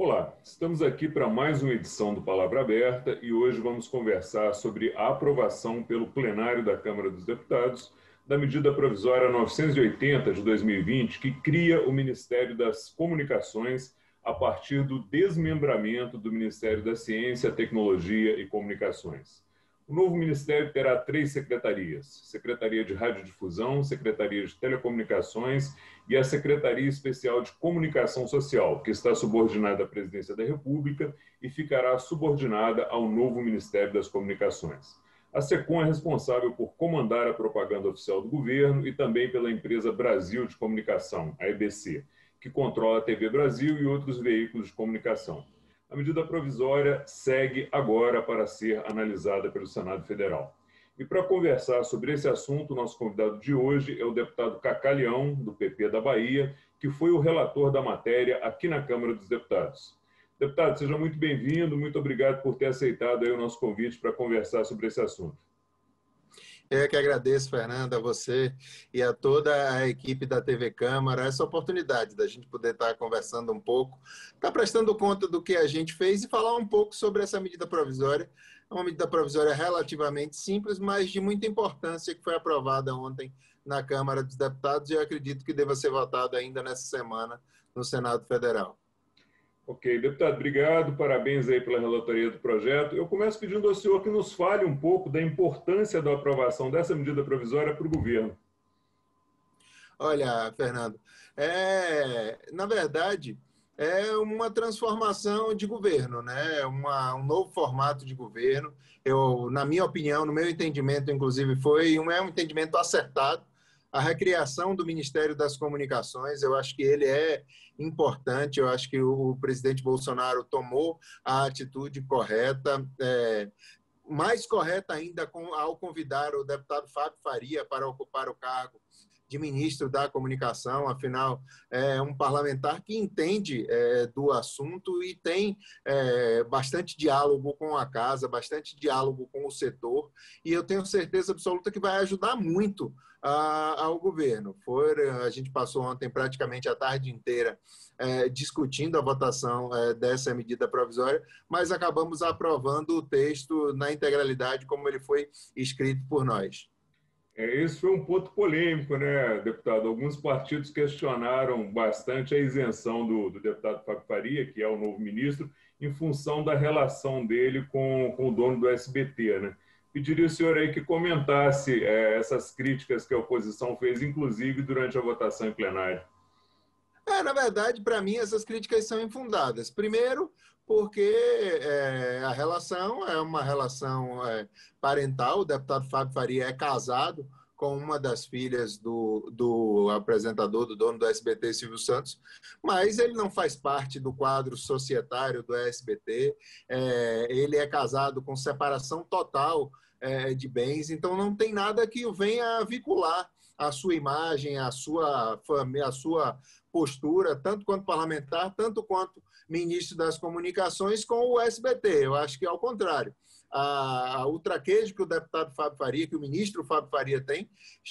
Olá, estamos aqui para mais uma edição do Palavra Aberta e hoje vamos conversar sobre a aprovação pelo plenário da Câmara dos Deputados da medida provisória 980 de 2020, que cria o Ministério das Comunicações a partir do desmembramento do Ministério da Ciência, Tecnologia e Comunicações. O novo ministério terá 3 secretarias: Secretaria de Radiodifusão, Secretaria de Telecomunicações e a Secretaria Especial de Comunicação Social, que está subordinada à Presidência da República e ficará subordinada ao novo Ministério das Comunicações. A SECOM é responsável por comandar a propaganda oficial do governo e também pela empresa Brasil de Comunicação, a EBC, que controla a TV Brasil e outros veículos de comunicação. A medida provisória segue agora para ser analisada pelo Senado Federal. E para conversar sobre esse assunto, nosso convidado de hoje é o deputado Cacá Leão, do PP da Bahia, que foi o relator da matéria aqui na Câmara dos Deputados. Deputado, seja muito bem-vindo, muito obrigado por ter aceitado aí o nosso convite para conversar sobre esse assunto. Eu que agradeço, Fernando, a você e a toda a equipe da TV Câmara, essa oportunidade da gente poder estar conversando um pouco, estar prestando conta do que a gente fez e falar um pouco sobre essa medida provisória. É uma medida provisória relativamente simples, mas de muita importância, que foi aprovada ontem na Câmara dos Deputados e eu acredito que deva ser votada ainda nessa semana no Senado Federal. Ok, deputado, obrigado, parabéns aí pela relatoria do projeto. Eu começo pedindo ao senhor que nos fale um pouco da importância da aprovação dessa medida provisória para o governo. Olha, Fernando, na verdade, é uma transformação de governo, né? Um novo formato de governo. Na minha opinião, no meu entendimento, inclusive, é um entendimento acertado. A recriação do Ministério das Comunicações, eu acho que ele é importante, eu acho que o presidente Bolsonaro tomou a atitude correta, mais correta ainda ao convidar o deputado Fábio Faria para ocupar o cargo de ministro da Comunicação, afinal, é um parlamentar que entende do assunto e tem bastante diálogo com a casa, bastante diálogo com o setor, e eu tenho certeza absoluta que vai ajudar muito ao governo. A gente passou ontem praticamente a tarde inteira discutindo a votação dessa medida provisória, mas acabamos aprovando o texto na integralidade como ele foi escrito por nós. Esse foi um ponto polêmico, né, deputado? Alguns partidos questionaram bastante a isenção do deputado Fábio Faria, que é o novo ministro, em função da relação dele com o dono do SBT, né? Pediria ao senhor aí que comentasse essas críticas que a oposição fez, inclusive durante a votação em plenário. Na verdade, para mim, essas críticas são infundadas. Primeiro, porque a relação é uma relação parental. O deputado Fábio Faria é casado com uma das filhas do apresentador, do dono do SBT, Silvio Santos, mas ele não faz parte do quadro societário do SBT. Ele é casado com separação total de bens, então não tem nada que o venha vincular a sua imagem, a sua postura, tanto quanto parlamentar, tanto quanto ministro das Comunicações, com o SBT. Eu acho que é ao contrário. O traquejo que o deputado Fábio Faria, que o ministro Fábio Faria tem,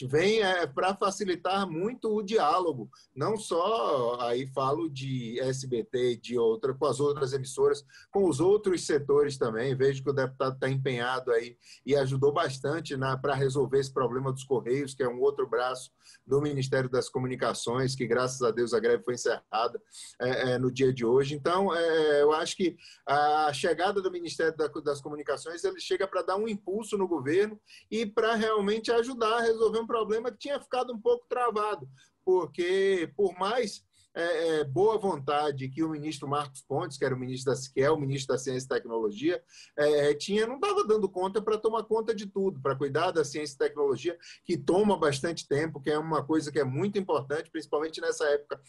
vem para facilitar muito o diálogo. Não só, aí falo de SBT e com as outras emissoras, com os outros setores também. Vejo que o deputado está empenhado aí e ajudou bastante para resolver esse problema dos Correios, que é um outro braço do Ministério das Comunicações, que graças a Deus a greve foi encerrada no dia de hoje. Então, eu acho que a chegada do Ministério das Comunicações, ele chega para dar um impulso no governo e para realmente ajudar a resolver um problema que tinha ficado um pouco travado, porque por mais boa vontade que o ministro Marcos Pontes, que é o ministro da Ciência e Tecnologia, não estava dando conta para tomar conta de tudo, para cuidar da ciência e tecnologia, que toma bastante tempo, que é uma coisa que é muito importante, principalmente nessa época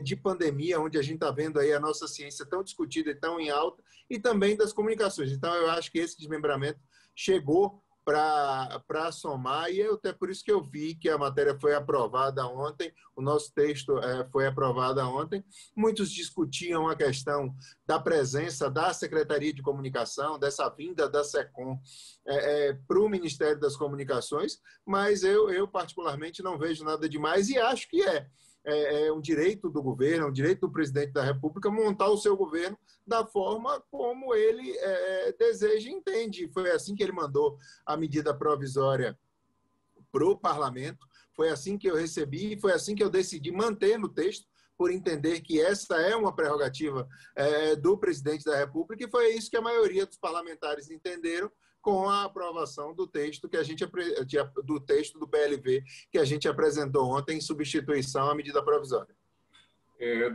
de pandemia, onde a gente está vendo aí a nossa ciência tão discutida e tão em alta, e também das comunicações. Então, eu acho que esse desmembramento chegou para somar, e até por isso que eu vi que a matéria foi aprovada ontem, o nosso texto foi aprovado ontem. Muitos discutiam a questão da presença da Secretaria de Comunicação, dessa vinda da SECOM para o Ministério das Comunicações, mas eu particularmente não vejo nada demais e acho que é um direito do governo, é um direito do presidente da República montar o seu governo da forma como ele deseja e entende. Foi assim que ele mandou a medida provisória para o parlamento, foi assim que eu recebi e foi assim que eu decidi manter no texto, por entender que essa é uma prerrogativa do presidente da República, e foi isso que a maioria dos parlamentares entenderam com a aprovação do texto do texto do PLV que a gente apresentou ontem em substituição à medida provisória.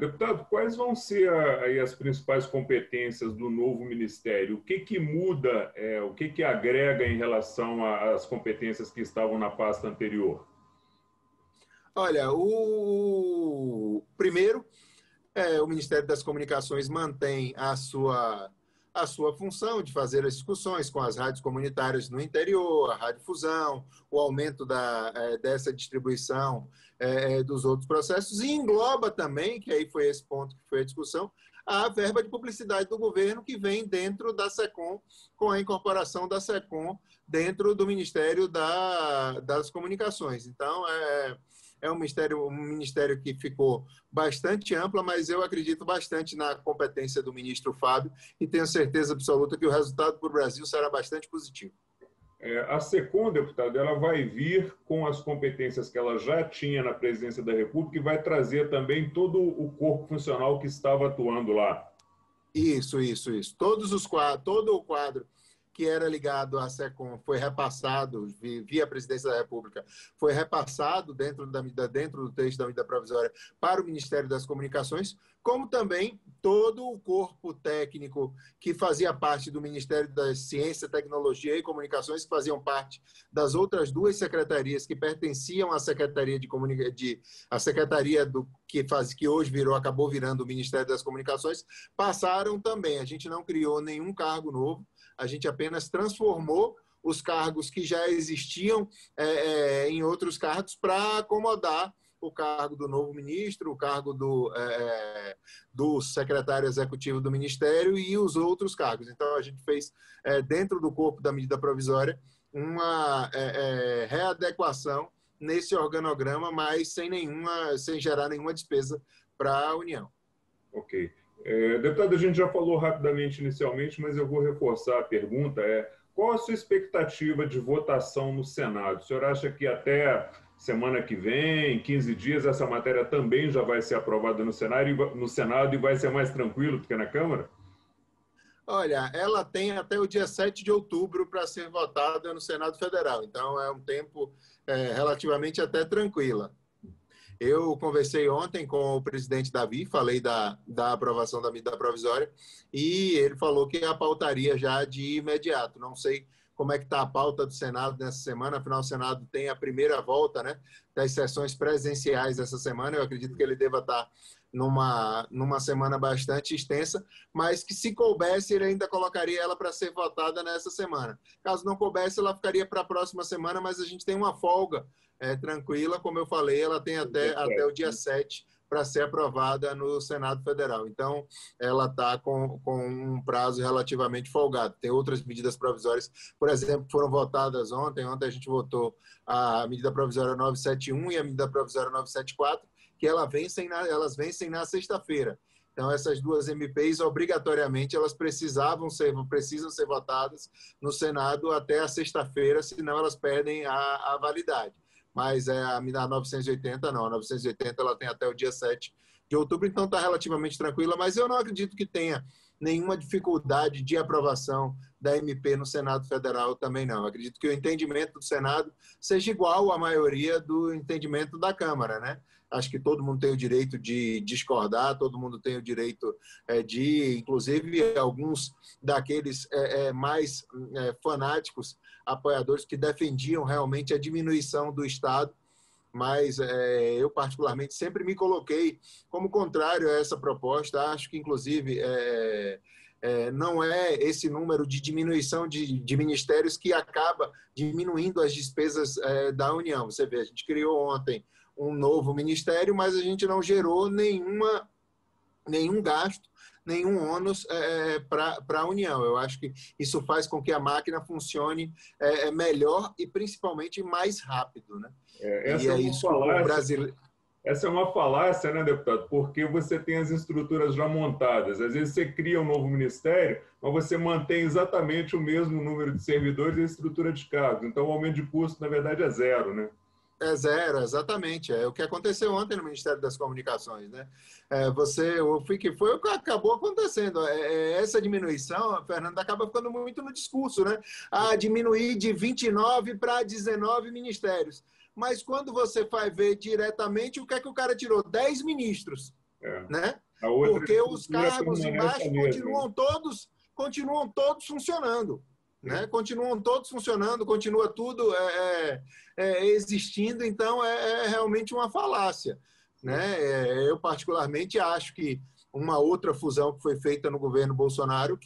Deputado, quais vão ser aí as principais competências do novo ministério? O que muda, o que agrega em relação às competências que estavam na pasta anterior? Olha, primeiro, o Ministério das Comunicações mantém a sua função de fazer as discussões com as rádios comunitárias no interior, a radiodifusão, o aumento dessa distribuição dos outros processos, e engloba também, que aí foi esse ponto que foi a discussão, a verba de publicidade do governo que vem dentro da SECOM, com a incorporação da SECOM dentro do Ministério das Comunicações. Então, é um ministério que ficou bastante amplo, mas eu acredito bastante na competência do ministro Fábio e tenho certeza absoluta que o resultado para o Brasil será bastante positivo. A SECOM, deputado, ela vai vir com as competências que ela já tinha na presidência da República e vai trazer também todo o corpo funcional que estava atuando lá. Isso. Todo o quadro que era ligado à SECOM foi repassado, via a presidência da República, foi repassado dentro do texto da medida provisória para o Ministério das Comunicações, como também todo o corpo técnico que fazia parte do Ministério da Ciência, Tecnologia e Comunicações, que faziam parte das outras duas secretarias que pertenciam à Secretaria a secretaria que hoje acabou virando o Ministério das Comunicações, passaram também. A gente não criou nenhum cargo novo, a gente apenas transformou os cargos que já existiam em outros cargos para acomodar o cargo do novo ministro, o cargo do secretário executivo do Ministério e os outros cargos. Então, a gente fez, dentro do corpo da medida provisória, uma readequação nesse organograma, mas sem gerar nenhuma despesa para a União. Ok. Deputado, a gente já falou rapidamente inicialmente, mas eu vou reforçar a pergunta. Qual a sua expectativa de votação no Senado? O senhor acha que até semana que vem, 15 dias, essa matéria também já vai ser aprovada no Senado e vai ser mais tranquilo do que na Câmara? Olha, ela tem até o dia 7 de outubro para ser votada no Senado Federal. Então, é um tempo relativamente até tranquila. Eu conversei ontem com o presidente Davi, falei da aprovação da medida provisória, e ele falou que a pautaria já de imediato. Não sei como é que está a pauta do Senado nessa semana, afinal o Senado tem a primeira volta, né, das sessões presenciais essa semana. Eu acredito que ele deva estar numa semana bastante extensa, mas que se coubesse, ele ainda colocaria ela para ser votada nessa semana. Caso não coubesse, ela ficaria para a próxima semana, mas a gente tem uma folga tranquila, como eu falei, ela tem até o dia 7 para ser aprovada no Senado Federal. Então, ela está com um prazo relativamente folgado. Tem outras medidas provisórias, por exemplo, que foram votadas ontem. Ontem a gente votou a medida provisória 971 e a medida provisória 974, que elas vencem na sexta-feira. Então, essas duas MPs, obrigatoriamente, elas precisam ser votadas no Senado até a sexta-feira, senão elas perdem a validade. Mas a 980 não. A 980 ela tem até o dia 7 de outubro, então está relativamente tranquila, mas eu não acredito que tenha nenhuma dificuldade de aprovação da MP no Senado Federal também não. Eu acredito que o entendimento do Senado seja igual à maioria do entendimento da Câmara, né? Acho que todo mundo tem o direito de discordar, todo mundo tem o direito inclusive alguns daqueles mais fanáticos, apoiadores que defendiam realmente a diminuição do Estado, mas eu particularmente sempre me coloquei como contrário a essa proposta. Acho que, inclusive, Não é esse número de diminuição de ministérios que acaba diminuindo as despesas da União. Você vê, a gente criou ontem um novo ministério, mas a gente não gerou nenhum gasto, nenhum ônus para a União. Eu acho que isso faz com que a máquina funcione melhor e principalmente mais rápido, né? Essa é isso que o brasileiro... Essa é uma falácia, né, deputado? Porque você tem as estruturas já montadas. Às vezes você cria um novo ministério, mas você mantém exatamente o mesmo número de servidores e a estrutura de cargos. Então, o aumento de custo, na verdade, é zero, né? É zero, exatamente. É o que aconteceu ontem no Ministério das Comunicações, né? Foi o que acabou acontecendo. Essa diminuição, Fernando, acaba ficando muito no discurso, né? Diminuir de 29 para 19 ministérios. Mas quando você vai ver diretamente, o que é que o cara tirou? 10 ministros, né? Porque os cargos embaixo continuam todos funcionando. Né? Continuam todos funcionando, continua tudo existindo, então é realmente uma falácia. Né? Eu, particularmente, acho que uma outra fusão que foi feita no governo Bolsonaro,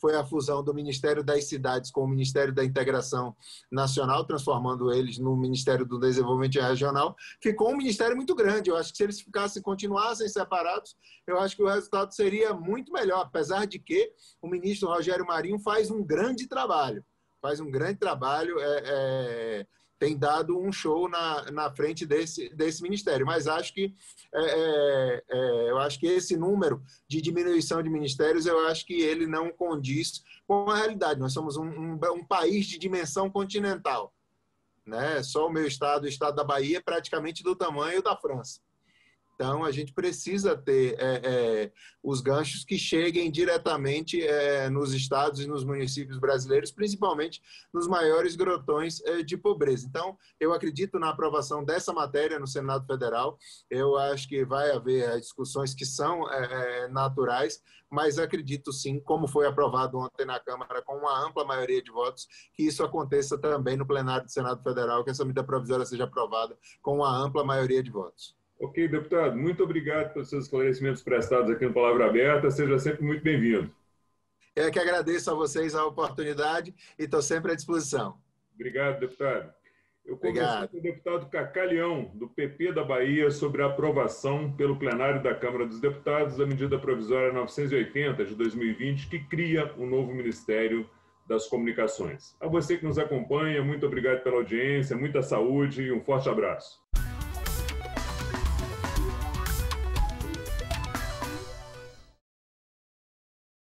foi a fusão do Ministério das Cidades com o Ministério da Integração Nacional, transformando eles no Ministério do Desenvolvimento Regional, ficou um ministério muito grande. Eu acho que se eles continuassem separados, eu acho que o resultado seria muito melhor, apesar de que o ministro Rogério Marinho faz um grande trabalho. Tem dado um show na frente desse ministério. Mas acho que eu acho que esse número de diminuição de ministérios, eu acho que ele não condiz com a realidade. Nós somos um país de dimensão continental, né? Só o meu estado, o estado da Bahia, é praticamente do tamanho da França. Então, a gente precisa ter os ganchos que cheguem diretamente nos estados e nos municípios brasileiros, principalmente nos maiores grotões de pobreza. Então, eu acredito na aprovação dessa matéria no Senado Federal. Eu acho que vai haver discussões que são naturais, mas acredito sim, como foi aprovado ontem na Câmara com uma ampla maioria de votos, que isso aconteça também no plenário do Senado Federal, que essa medida provisória seja aprovada com uma ampla maioria de votos. Ok, deputado, muito obrigado pelos seus esclarecimentos prestados aqui no Palavra Aberta. Seja sempre muito bem-vindo. Eu que agradeço a vocês a oportunidade e estou sempre à disposição. Obrigado, deputado. Eu conversei com o deputado Cacá Leão, do PP da Bahia, sobre a aprovação pelo plenário da Câmara dos Deputados da medida provisória 980 de 2020, que cria o novo Ministério das Comunicações. A você que nos acompanha, muito obrigado pela audiência, muita saúde e um forte abraço.